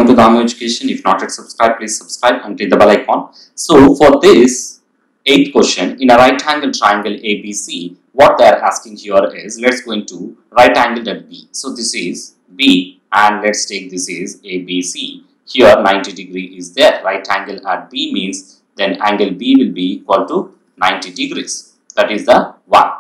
Welcome to Dharma Education. If not yet subscribed, please subscribe and click the bell icon. So for this 8th question, in a right angle triangle ABC, what they are asking here is, let's go into right angle at B. So this is B and let's take this is ABC. Here 90 degree is there. Right angle at B means then angle B will be equal to 90 degrees. That is the one.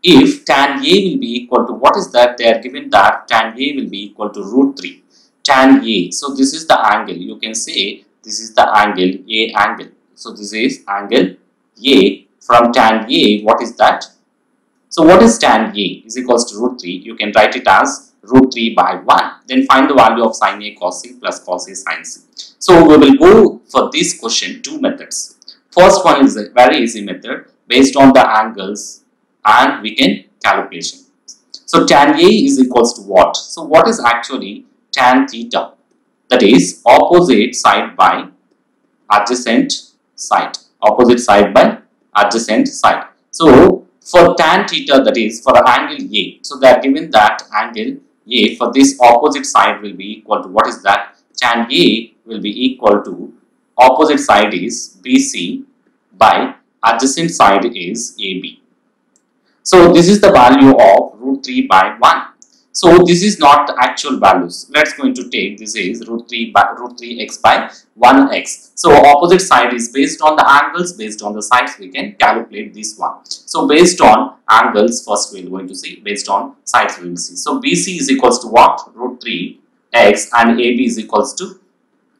If tan A will be equal to, what is that? They are given that tan A will be equal to root 3. Tan A. So this is the angle. You can say this is the angle A angle. So this is angle A. From tan A, what is that? So what is tan A is equals to root 3. You can write it as root 3 by 1. Then find the value of sin A cos C plus cos A sin C. So we will go for this question two methods. First one is a very easy method based on the angles and we can calculation. So tan A is equals to what? So what is actually tan theta? That is opposite side by adjacent side. Opposite side by adjacent side. So for tan theta, that is for angle A. So they are given that angle A for this opposite side will be equal to, what is that? Tan A will be equal to, opposite side is BC by adjacent side is AB. So this is the value of root 3 by 1. So this is not the actual values. Let's going to take this is root 3x by 1x. So opposite side is based on the angles, based on the sides we can calculate this one. So based on angles, first we are going to see, based on sides we will see. So BC is equals to what? Root 3x and AB is equals to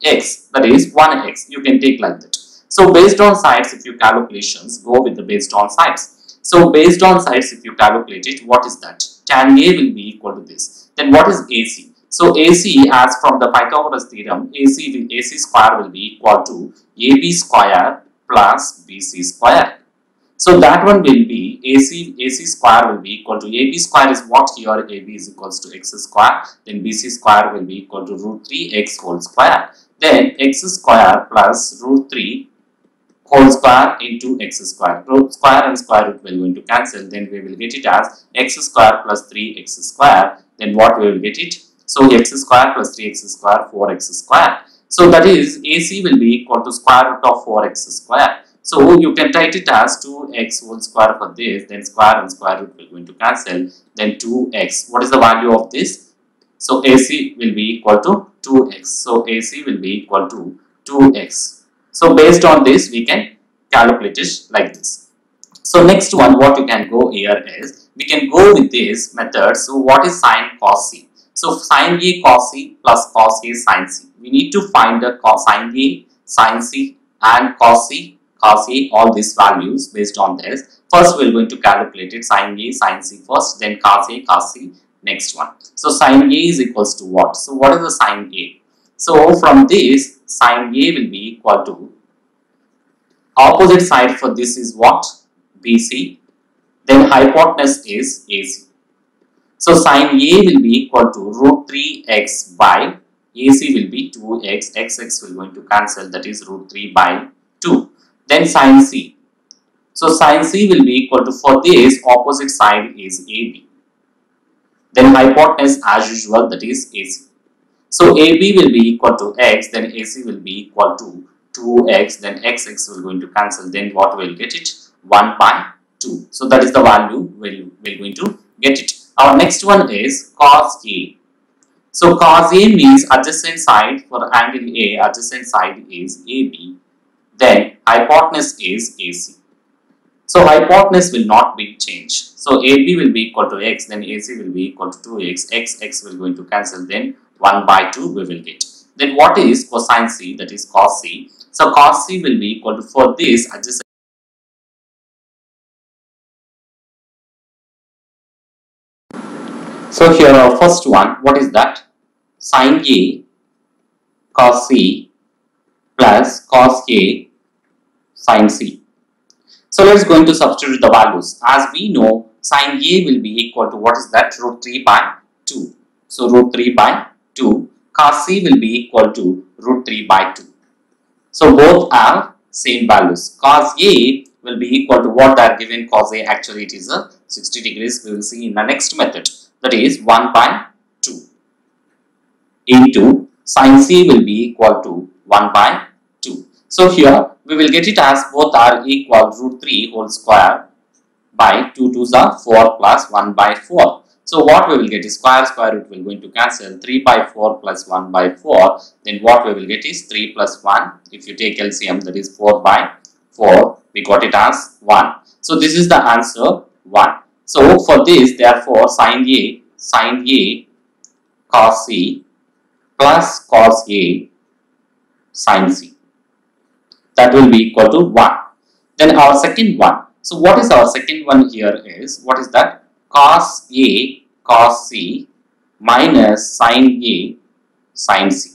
x, that is 1x. You can take like that. So based on sides, if you calculations, go with the based on sides. So based on sides, if you calculate it, what is that? Tan A will be equal to this. Then what is AC? So AC, as from the Pythagoras theorem, AC square will be equal to AB square plus BC square. So that one will be AC square will be equal to AB square is what here? AB is equals to x square. Then BC square will be equal to root 3x whole square. Then x square plus root 3 whole square into x square. Root square and square root will going to cancel. Then we will get it as x square plus 3x square. Then what we will get it? So x square plus 3x square, 4x square. So that is AC will be equal to square root of 4x square. So you can write it as 2x whole square for this. Then square and square root will going to cancel. Then 2x. What is the value of this? So AC will be equal to 2x. So AC will be equal to 2x. So based on this, we can calculate it like this. So next one, what you can go here is, we can go with this method. So what is sin cos C? So sin A cos C plus cos A sin C. We need to find the sin A, sin C and cos C, cos A, all these values based on this. First we are going to calculate it, sin A, sin C first, then cos A, cos C, next one. So sin A is equals to what? So what is the sin A? So from this, sin A will be equal to, opposite side for this is what? BC. Then hypotenuse is AC. So sin A will be equal to root 3x by AC will be 2x. X will going to cancel, that is root 3 by 2. Then sin C. So sin C will be equal to, for this opposite side is AB. Then hypotenuse as usual, that is AC. So AB will be equal to x, then AC will be equal to 2x, then xx will going to cancel, then what will get it? 1 by 2. So that is the value we're going to get it. Our next one is cos A. So cos A means adjacent side for angle A, adjacent side is AB, then hypotenuse is AC. So hypotenuse will not be changed. So AB will be equal to x, then AC will be equal to 2x, x will going to cancel, then 1 by 2 we will get. Then what is cosine C? That is cos C. So cos C will be equal to, for this adjacent. So here our first one, what is that? Sin A cos C plus cos A sin C. So let's going to substitute the values. As we know, sin A will be equal to, what is that? Root 3 by 2. So root 3 by 2. Cos C will be equal to root 3 by 2. So both are same values. Cos A will be equal to what they are given. Cos A, actually it is a 60 degrees. We will see in the next method. That is 1 by 2 into Sin C will be equal to 1 by 2. So here we will get it as both are equal root 3 whole square by 2 2s are 4 plus 1 by 4. So what we will get is square root will going to cancel 3 by 4 plus 1 by 4. Then what we will get is 3 plus 1. If you take LCM, that is 4 by 4. We got it as 1. So this is the answer 1. So for this, therefore sin A cos C plus cos A sin C, that will be equal to 1. Then our second one. So what is our second one here is, what is that? Cos A cos C minus sin A sin C.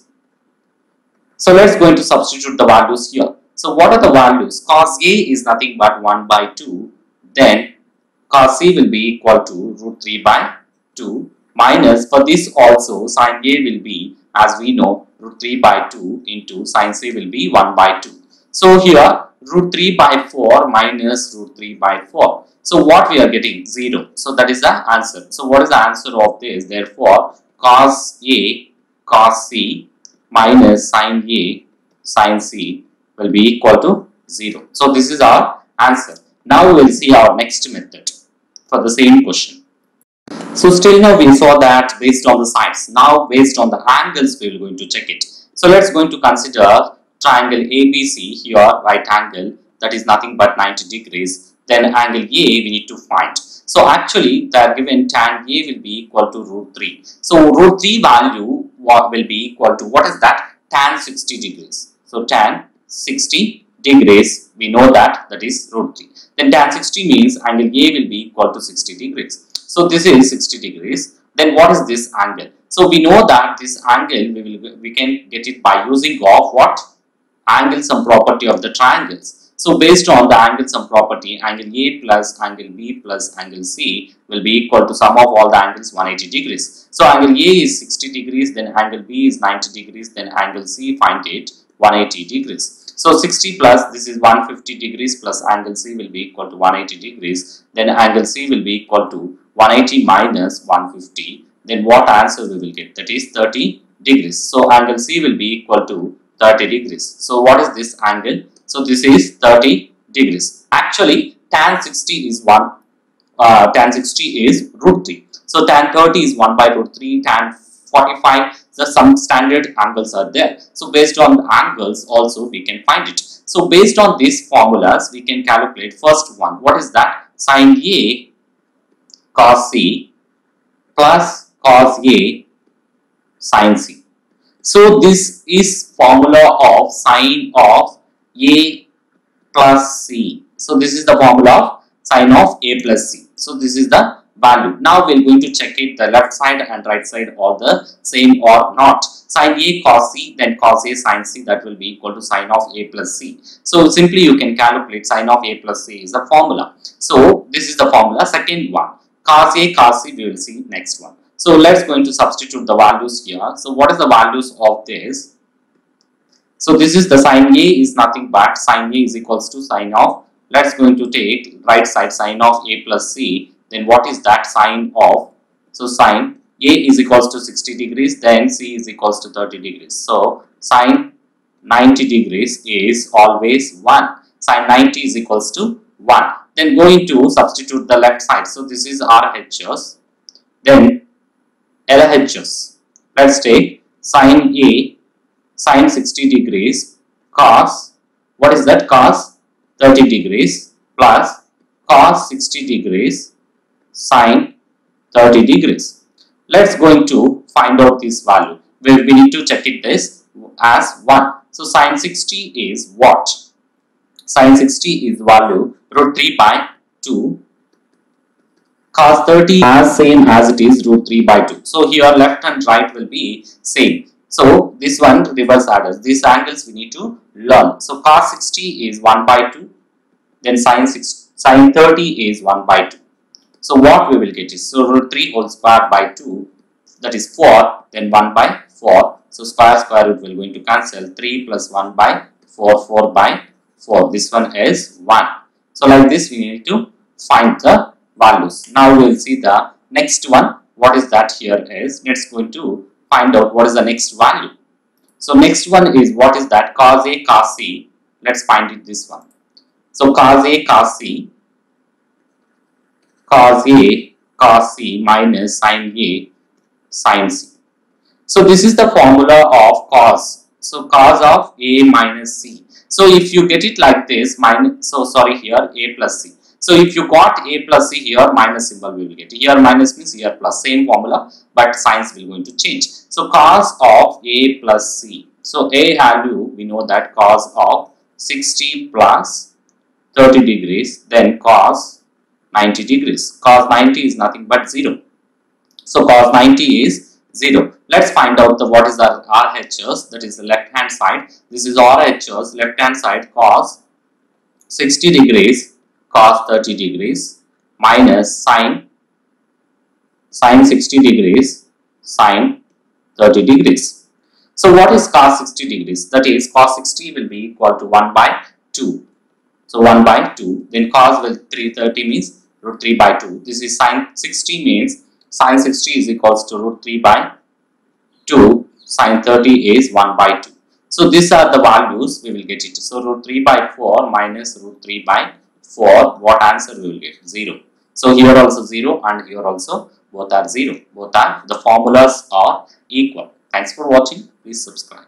So let's going to substitute the values here. So what are the values? Cos A is nothing but 1 by 2. Then cos C will be equal to root 3 by 2 minus, for this also sin A will be, as we know, root 3 by 2 into sin C will be 1 by 2. So here root 3 by 4 minus root 3 by 4. So what we are getting? 0. So that is the answer. So what is the answer of this? Therefore cos A cos C minus sin A sin C will be equal to 0. So this is our answer. Now we will see our next method for the same question. So still now we saw that based on the sides. Now based on the angles we are going to check it. So let's going to consider triangle ABC here, right angle, that is nothing but 90 degrees. Then angle A we need to find. So actually they are given tan A will be equal to root 3. So root 3 value will be equal to, what is that? Tan 60 degrees. So tan 60 degrees, we know that is root 3. Then tan 60 means angle A will be equal to 60 degrees. So this is 60 degrees. Then what is this angle? So we know that this angle we can get it by using of what? Angle sum property of the triangles. So based on the angle sum property, angle A plus angle B plus angle C will be equal to sum of all the angles 180 degrees. So angle A is 60 degrees, then angle B is 90 degrees, then angle C find it 180 degrees. So 60 plus this is 150 degrees plus angle C will be equal to 180 degrees. Then angle C will be equal to 180 minus 150. Then what answer we will get? That is 30 degrees. So angle C will be equal to 30 degrees. So what is this angle? So this is 30 degrees. Actually tan 60 is tan 60 is root 3. So tan 30 is 1 by root 3, tan 45, so some standard angles are there. So based on the angles also we can find it. So based on these formulas we can calculate first one. What is that? Sin A cos C plus cos A sin C. So this is formula of sin of A plus C. So this is the formula of sin of A plus C. So this is the value. Now we are going to check it, the left side and right side are the same or not. Sin A cos C, then cos A sin C, that will be equal to sin of A plus C. So simply you can calculate sin of A plus C is the formula. So this is the formula. Second one, cos A cos C, we will see next one. So let's going to substitute the values here. So what is the values of this? So this is the sin A is nothing but sin A is equals to sin of, let's going to take right side sin of A plus C. Then what is that? Sin of, so sin A is equals to 60 degrees, then C is equals to 30 degrees. So sin 90 degrees is always 1. Sin 90 is equals to 1. Then going to substitute the left side. So this is RHS. Then LHS. Let's take sin A sin 60 degrees cos, what is that? Cos 30 degrees plus cos 60 degrees sin 30 degrees. Let's going to find out this value. We need to check it this as 1. So sin 60 is what? Sin 60 is value root 3 by 2. Cos 30 as same as it is root 3 by 2. So here left and right will be same. So this one reverse orders. These angles we need to learn. So cos 60 is 1 by 2. Then sin 30 is 1 by 2. So what we will get is, so root 3 whole square by 2, that is 4, then 1 by 4. So square root will going to cancel. 3 plus 1 by 4, 4 by 4. This one is 1. So like this we need to find the values. Now we will see the next one. What is that here is, let's going to find out what is the next value. So next one is, what is that? Cos A cos C. Let's find it this one. So cos A cos C, cos A cos C minus sin A sin C. So this is the formula of cos. So cos of A minus C. So if you get it like this, here A plus C. So if you got A plus C here, minus symbol we will get. Here minus means here plus. Same formula, but signs will going to change. So cos of A plus C. So A value, we know that cos of 60 plus 30 degrees, then cos 90 degrees. Cos 90 is nothing but 0. So cos 90 is 0. Let's find out what is our RHS, that is the left hand side. This is RHS, left hand side, cos 60 degrees, cos 30 degrees minus sin 60 degrees, sin 30 degrees. So what is cos 60 degrees? That is, cos 60 will be equal to 1 by 2. So 1 by 2. Then cos will 330 means root 3 by 2. This is sin 60 means sin 60 is equals to root 3 by 2. Sin 30 is 1 by 2. So these are the values we will get it. So root 3 by 4 minus root 3 by 4. What answer we will get? 0. So here also 0 and here also both are 0. Both are, the formulas are equal. Thanks for watching. Please subscribe.